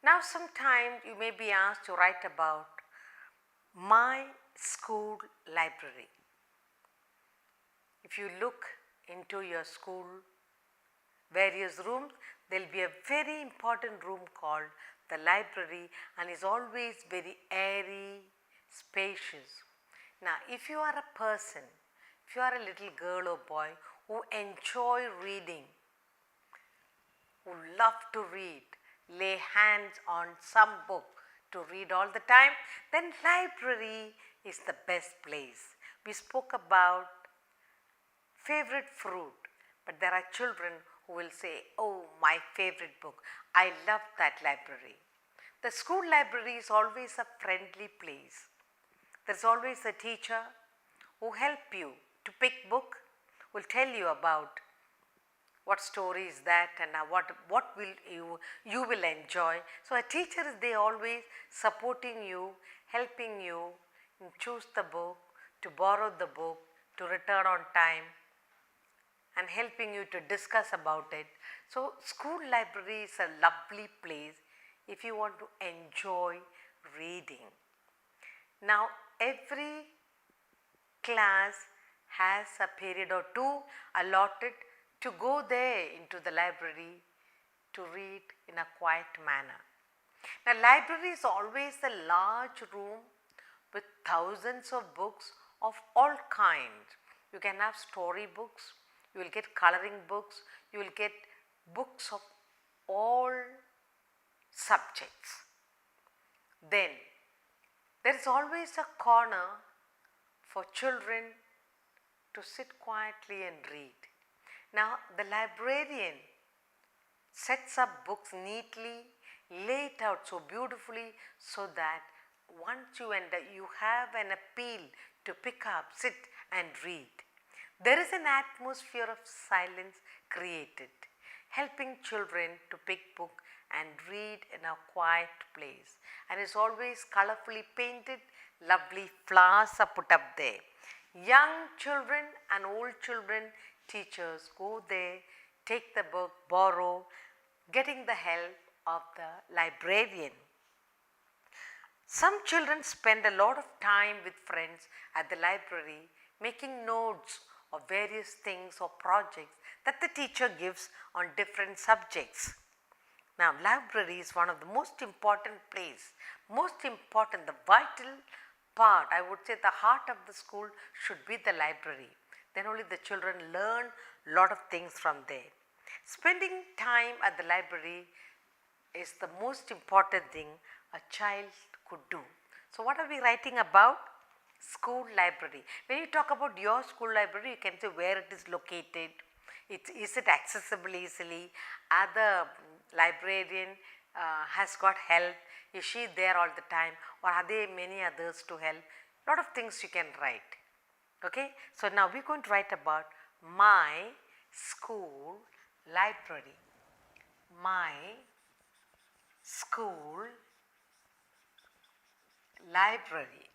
Now, sometimes you may be asked to write about my school library. If you look into your school various rooms, there will be a very important room called the library, and is always very airy, spacious. Now, if you are a person, if you are a little girl or boy who enjoy reading, who love to read, lay hands on some book to read all the time, then library is the best place. We spoke about favorite fruit, but there are children who will say, oh, my favorite book, I love that library. The school library is always a friendly place. There's always a teacher who help you to pick book, will tell you about what story is that and what will you will enjoy. So a teacher is there always supporting you, helping you choose the book, to borrow the book, to return on time, and helping you to discuss about it. So school library is a lovely place if you want to enjoy reading. Now every class has a period or two allotted to go there into the library to read in a quiet manner. Now library is always a large room with thousands of books of all kinds. You can have story books, you will get coloring books, you will get books of all subjects. Then there is always a corner for children to sit quietly and read. Now the librarian sets up books neatly, lay it out so beautifully, so that once you enter, you have an appeal to pick up, sit and read. There is an atmosphere of silence created, helping children to pick book and read in a quiet place, and it's always colorfully painted, lovely flowers are put up there. Young children and old children, teachers go there, take the book, borrow, getting the help of the librarian. Some children spend a lot of time with friends at the library, making notes of various things or projects that the teacher gives on different subjects. Now library is one of the most important place, most important, the vital part, I would say the heart of the school should be the library. Then only the children learn a lot of things from there. Spending time at the library is the most important thing a child could do. So what are we writing about? School library. When you talk about your school library, you can say where it is located, is it accessible easily, are the librarian has got help, is she there all the time, or are there many others to help? Lot of things you can write. Okay. So now we are going to write about my school library. My school library.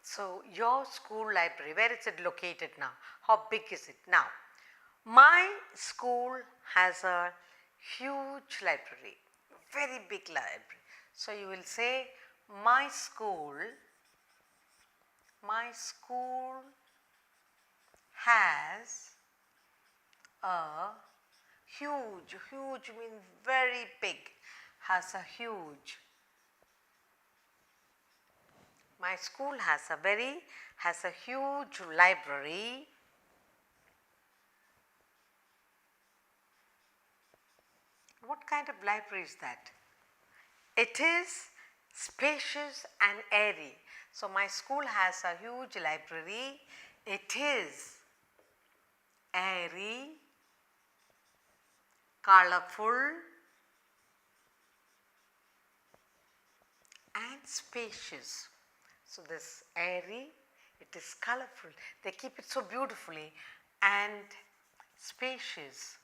So your school library, where is it located now? How big is it now? My school has a huge library, very big library. So you will say my school has a huge, huge means very big, has a huge. My school has a huge library. What kind of library is that? It is spacious and airy. So my school has a huge library. It is airy, colorful and spacious. So this airy, it is colorful. They keep it so beautifully, and spacious.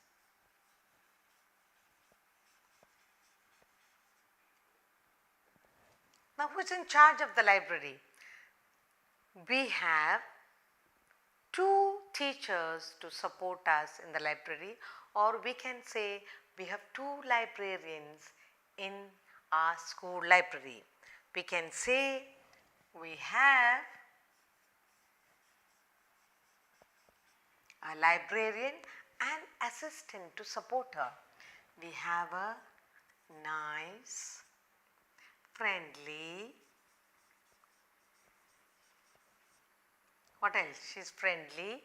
Now, who is in charge of the library? We have 2 teachers to support us in the library, or we can say we have 2 librarians in our school library. We can say we have a librarian and assistant to support her. We have a nice, friendly, what else? She's friendly,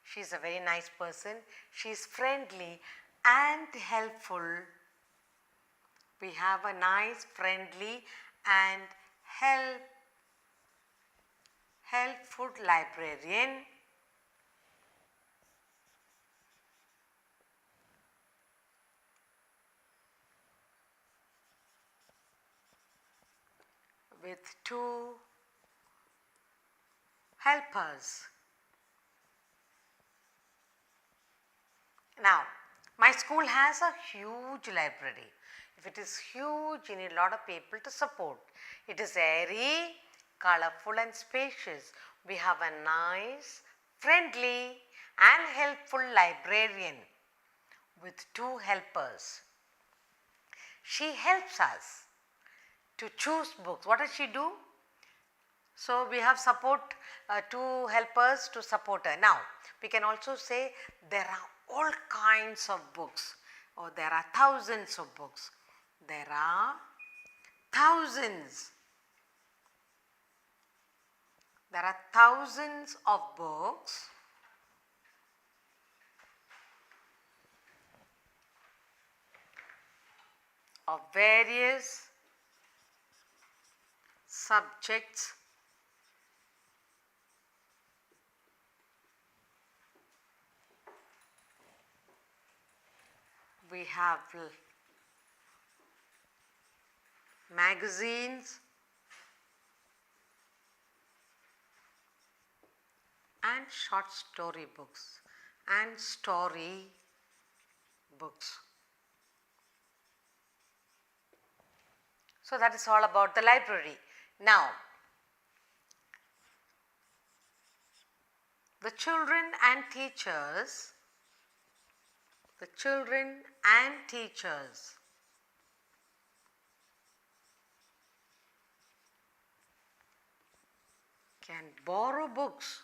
she's a very nice person, she's friendly and helpful. We have a nice, friendly and helpful librarian. With 2 helpers. Now, my school has a huge library. If it is huge, you need a lot of people to support. It is very colorful and spacious. We have a nice, friendly and helpful librarian with 2 helpers. She helps us to choose books. What does she do? So, we have 2 helpers to support her. Now, we can also say there are all kinds of books, or there are thousands of books. There are thousands. There are thousands of books of various subjects we have magazines and short story books and story books. So, that is all about the library. Now, the children and teachers can borrow books,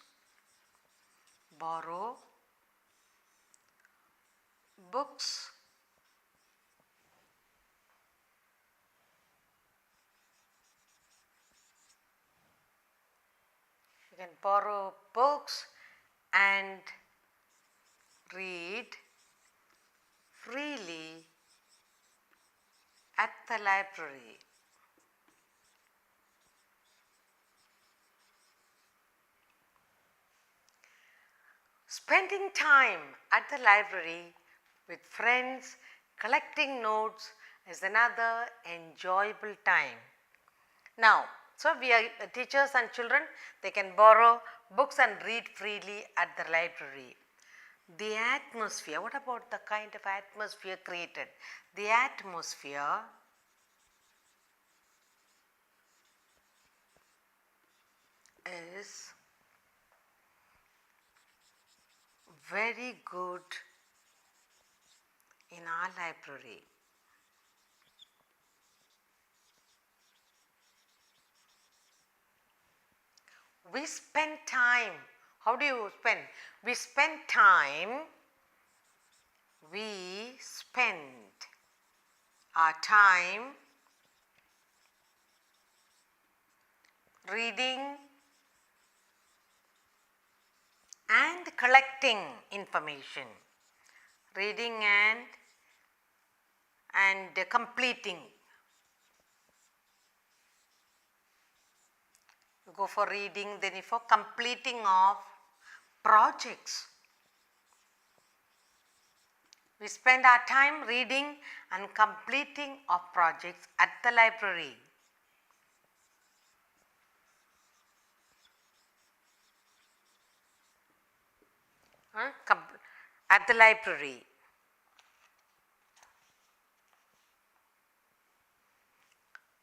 you can borrow books and read freely at the library. Spending time at the library with friends, collecting notes is another enjoyable time. Now, so we are teachers and children, they can borrow books and read freely at the library. The atmosphere, what about the kind of atmosphere created? The atmosphere is very good in our library. We spend time. How do you spend? We spend our time reading and collecting information, reading and completing. You go for reading, then you for completing of projects. We spend our time reading and completing of projects at the library. At the library.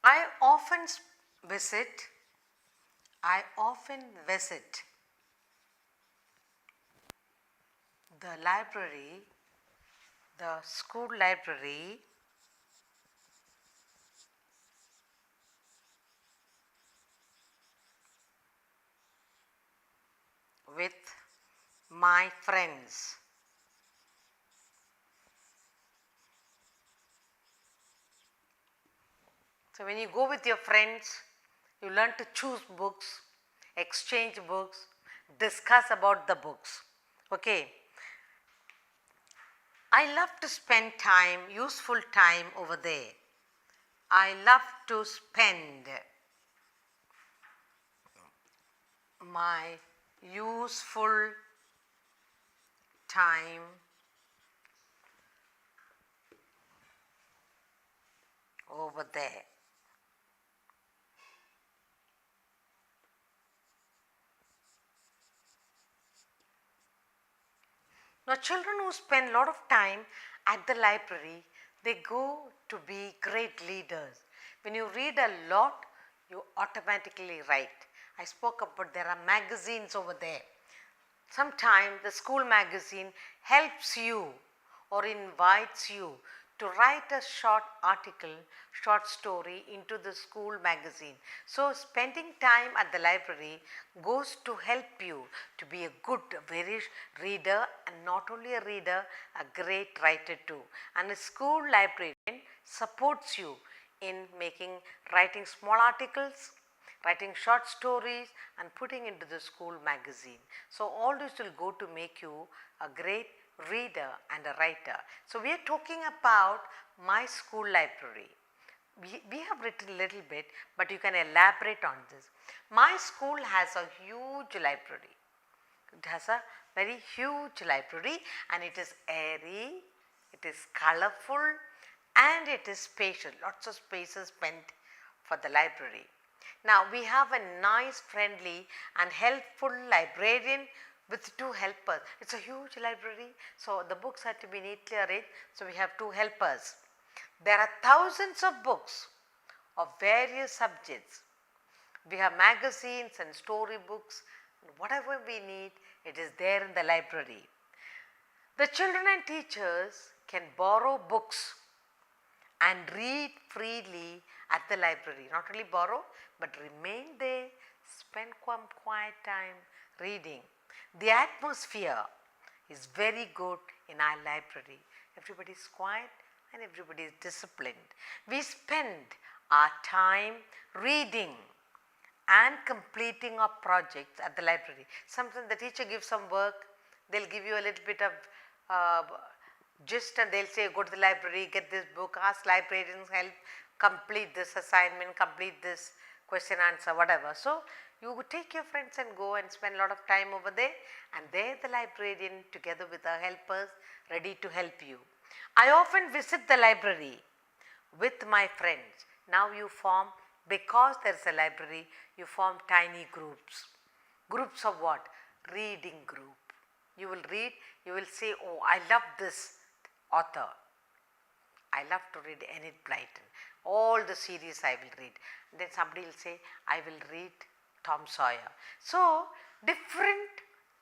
I often visit, I often visit the library, the school library, with my friends. So when you go with your friends, you learn to choose books, exchange books, discuss about the books. Okay. I love to spend time, useful time over there. I love to spend my useful time over there. Now, children who spend a lot of time at the library, they go to be great leaders. When you read a lot, you automatically write. I spoke about there are magazines over there. Sometimes the school magazine helps you or invites you to write a short article, short story into the school magazine. So, spending time at the library goes to help you to be a good, very reader, and not only a reader, a great writer too. And a school librarian supports you in writing small articles, writing short stories, and putting into the school magazine. So, all this will go to make you a great reader and a writer. So, we are talking about my school library. We have written a little bit, but you can elaborate on this. My school has a huge library. It has a very huge library, and it is airy, it is colorful, and it is spacious. Lots of spaces spent for the library. Now, we have a nice, friendly and helpful librarian with two helpers. It is a huge library, so the books have to be neatly arranged. So, we have two helpers. There are thousands of books of various subjects. We have magazines and storybooks. Whatever we need, it is there in the library. The children and teachers can borrow books and read freely at the library. Not only borrow, but remain there, spend some quiet time reading. The atmosphere is very good in our library. Everybody is quiet and everybody is disciplined. We spend our time reading and completing our projects at the library. Sometimes the teacher gives some work, they will give you a little bit of gist, and they will say go to the library, get this book, ask librarians help, complete this assignment, complete this question answer, whatever. So, you would take your friends and go and spend a lot of time over there, and there the librarian together with her helpers ready to help you. I often visit the library with my friends. Now you form, because there is a library, you form tiny groups. Groups of what? Reading group. You will read, you will say, oh, I love this author. I love to read Enid Blyton. All the series I will read. And then somebody will say, I will read Tom Sawyer. So, different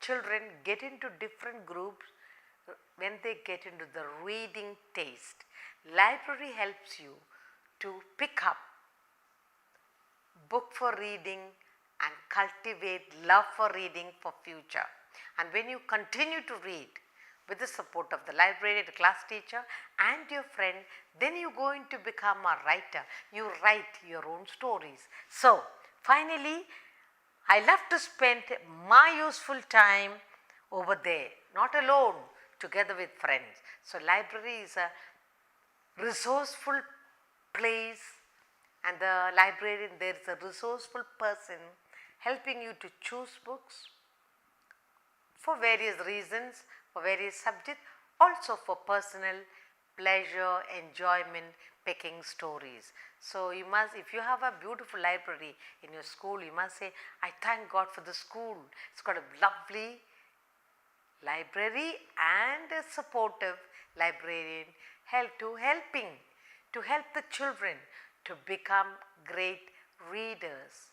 children get into different groups when they get into the reading taste. Library helps you to pick up book for reading and cultivate love for reading for future. And when you continue to read with the support of the librarian, the class teacher and your friend, then you are going to become a writer. You write your own stories. So, finally, I love to spend my useful time over there, not alone, together with friends. So, library is a resourceful place, and the librarian, there is a resourceful person helping you to choose books for various reasons, for various subjects, also for personal pleasure, enjoyment, picking stories. So, you must, if you have a beautiful library in your school, you must say, I thank God for the school. It's got a lovely library and a supportive librarian helping to help the children to become great readers,